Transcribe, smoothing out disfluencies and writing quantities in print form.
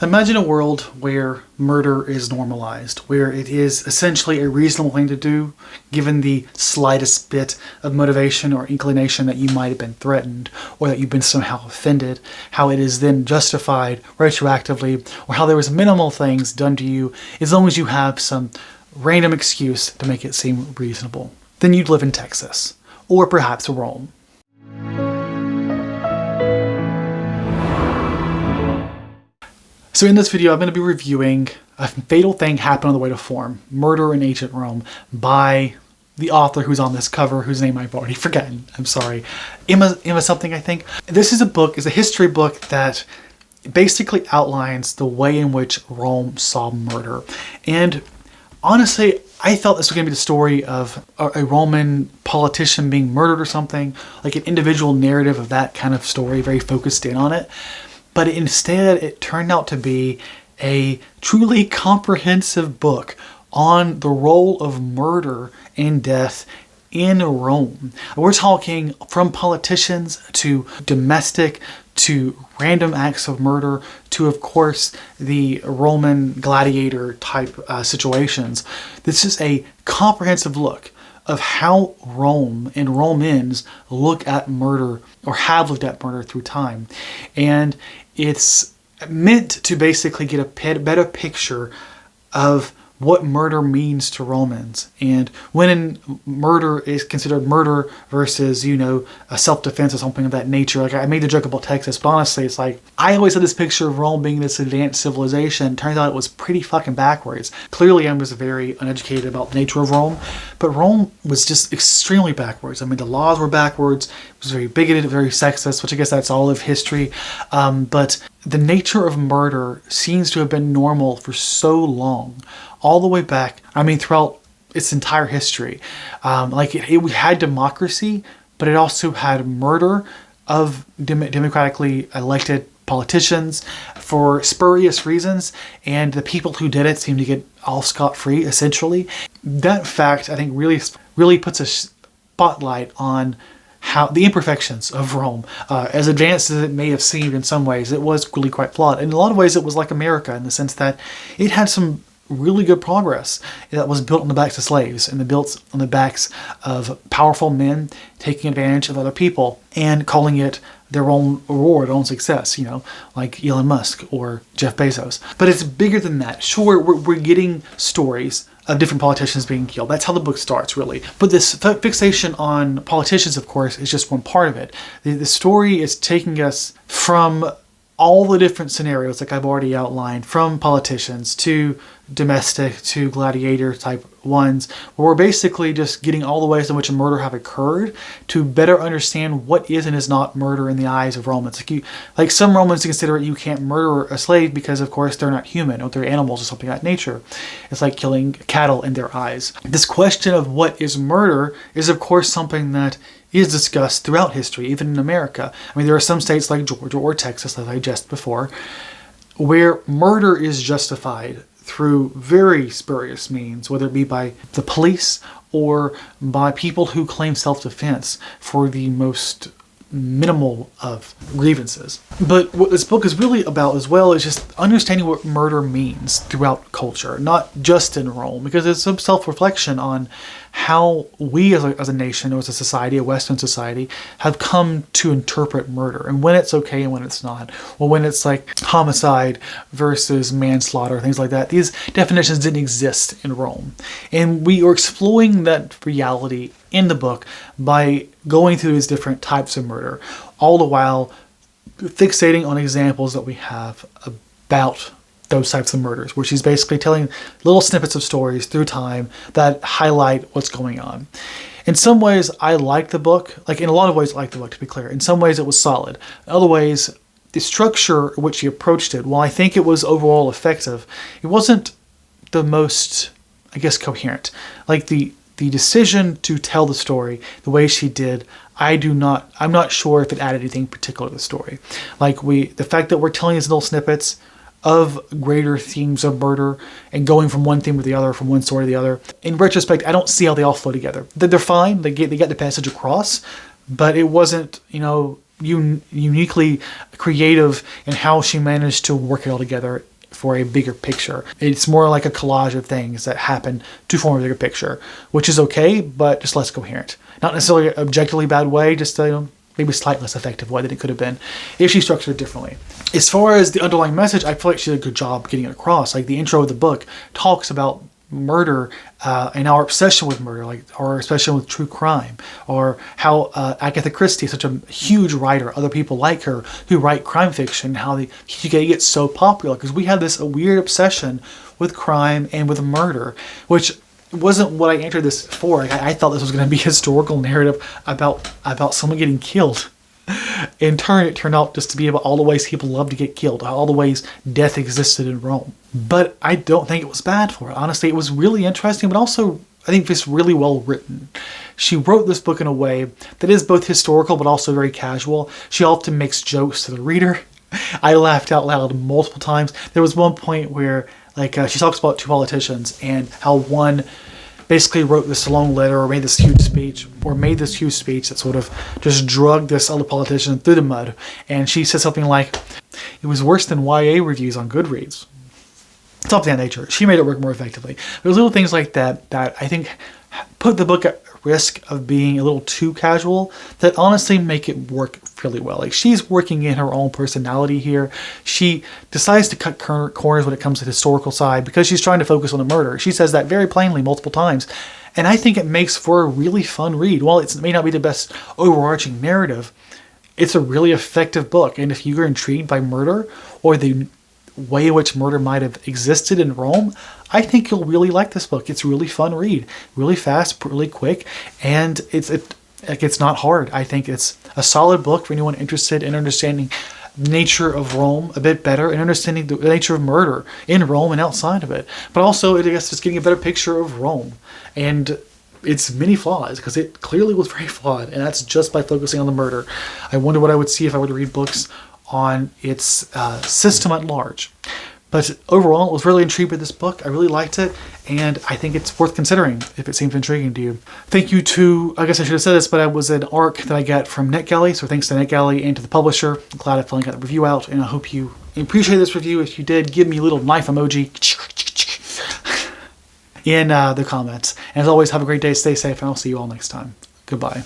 Imagine a world where murder is normalized, where it is essentially a reasonable thing to do, given the slightest bit of motivation or inclination that you might have been threatened, or that you've been somehow offended, how it is then justified retroactively, or how there was minimal things done to you, as long as you have some random excuse to make it seem reasonable. Then you'd live in Texas, or perhaps Rome. So in this video, I'm going to be reviewing A Fatal Thing Happened on the Way to Form, Murder in Ancient Rome, by the author who's on this cover, whose name I've already forgotten. I'm sorry. Emma something, I think. This is a history book that basically outlines the way in which Rome saw murder. And honestly, I thought this was going to be the story of a Roman politician being murdered or something, like an individual narrative of that kind of story, very focused in on it. But instead, it turned out to be a truly comprehensive book on the role of murder and death in Rome. We're talking from politicians to domestic to random acts of murder to, of course, the Roman gladiator type situations. This is a comprehensive look of how Rome and Romans look at murder, or have looked at murder through time. And it's meant to basically get a better picture of what murder means to Romans, and when murder is considered murder versus, a self-defense or something of that nature. Like, I made the joke about Texas, but honestly, it's like, I always had this picture of Rome being this advanced civilization. Turns out it was pretty fucking backwards. Clearly, I was very uneducated about the nature of Rome, but Rome was just extremely backwards. I mean, the laws were backwards. It was very bigoted, very sexist, which I guess that's all of history. But the nature of murder seems to have been normal for so long, all the way back, throughout its entire history. It had democracy, but it also had murder of democratically elected politicians for spurious reasons, and the people who did it seemed to get all scot-free, essentially. That fact, I think, really puts a spotlight on how the imperfections of Rome, as advanced as it may have seemed in some ways, it was really quite flawed. In a lot of ways, it was like America in the sense that it had some really good progress that was built on the backs of slaves and built on the backs of powerful men taking advantage of other people and calling it their own reward, their own success, like Elon Musk or Jeff Bezos. But it's bigger than that. Sure, we're getting stories of different politicians being killed. That's how the book starts, really. But this fixation on politicians, of course, is just one part of it. The story is taking us from all the different scenarios, like I've already outlined, from politicians to domestic to gladiator type ones, where we're basically just getting all the ways in which a murder have occurred to better understand what is and is not murder in the eyes of Romans. Like some Romans consider it, you can't murder a slave because, of course, they're not human, or they're animals or something of that nature. It's like killing cattle in their eyes. This question of what is murder is, of course, something that is discussed throughout history, even in America. There are some states like Georgia or Texas, as I just before, where murder is justified through very spurious means, whether it be by the police or by people who claim self-defense for the most minimal of grievances. But what this book is really about as well is just understanding what murder means throughout culture, not just in Rome, because it's some self-reflection on how we as a nation, or as a society, a Western society, have come to interpret murder, and when it's okay and when it's not, or when it's like homicide versus manslaughter, things like that. These definitions didn't exist in Rome, and we are exploring that reality in the book by going through these different types of murder, all the while fixating on examples that we have about those types of murders, where she's basically telling little snippets of stories through time that highlight what's going on. In some ways, I like the book. In a lot of ways, I like the book, to be clear. In some ways, it was solid. In other ways, the structure in which he approached it, while I think it was overall effective, it wasn't the most, coherent. The decision to tell the story the way she did, I'm not sure if it added anything particular to the story. The fact that we're telling these little snippets of greater themes of murder and going from one theme to the other, from one story to the other. In retrospect, I don't see how they all flow together. They're fine. They get the message across, but it wasn't, uniquely creative in how she managed to work it all together for a bigger picture. It's more like a collage of things that happen to form a bigger picture, which is okay, but just less coherent. Not necessarily an objectively bad way, just maybe a slightly less effective way than it could have been if she structured it differently. As far as the underlying message, I feel like she did a good job getting it across. Like the intro of the book talks about murder and our obsession with murder, like our obsession with true crime, or how Agatha Christie is such a huge writer, other people like her who write crime fiction, how they get so popular because we have this weird obsession with crime and with murder, which wasn't what I entered this for. I thought this was going to be a historical narrative about someone getting killed. In turn, it turned out just to be about all the ways people love to get killed, all the ways death existed in Rome. But I don't think it was bad for it. Honestly, it was really interesting, but also I think it's really well written. She wrote this book in a way that is both historical but also very casual. She often makes jokes to the reader. I laughed out loud multiple times. There was one point where she talks about two politicians and how one basically wrote this long letter or made this huge speech that sort of just drugged this other politician through the mud. And she said something like, it was worse than YA reviews on Goodreads. Something of that nature. She made it work more effectively. There's little things like that I think put the book at risk of being a little too casual that honestly make it work really well. Like she's working in her own personality here. She decides to cut corners when it comes to the historical side because she's trying to focus on the murder. She says that very plainly multiple times. And I think it makes for a really fun read. While it may not be the best overarching narrative, it's a really effective book. And if you're intrigued by murder or the way in which murder might have existed in Rome, I think you'll really like this book. It's a really fun read, really fast, really quick, and it's not hard. I think it's a solid book for anyone interested in understanding the nature of Rome a bit better and understanding the nature of murder in Rome and outside of it. But also, I guess, just getting a better picture of Rome and its many flaws, because it clearly was very flawed, and that's just by focusing on the murder. I wonder what I would see if I were to read books on its system at large. But overall, I was really intrigued with this book. I really liked it, and I think it's worth considering if it seems intriguing to you. Thank you to, I guess I should have said this, but it was an ARC that I got from NetGalley, so thanks to NetGalley and to the publisher. I'm glad I finally got the review out, and I hope you appreciate this review. If you did, give me a little knife emoji in the comments. And as always, have a great day, stay safe, and I'll see you all next time. Goodbye.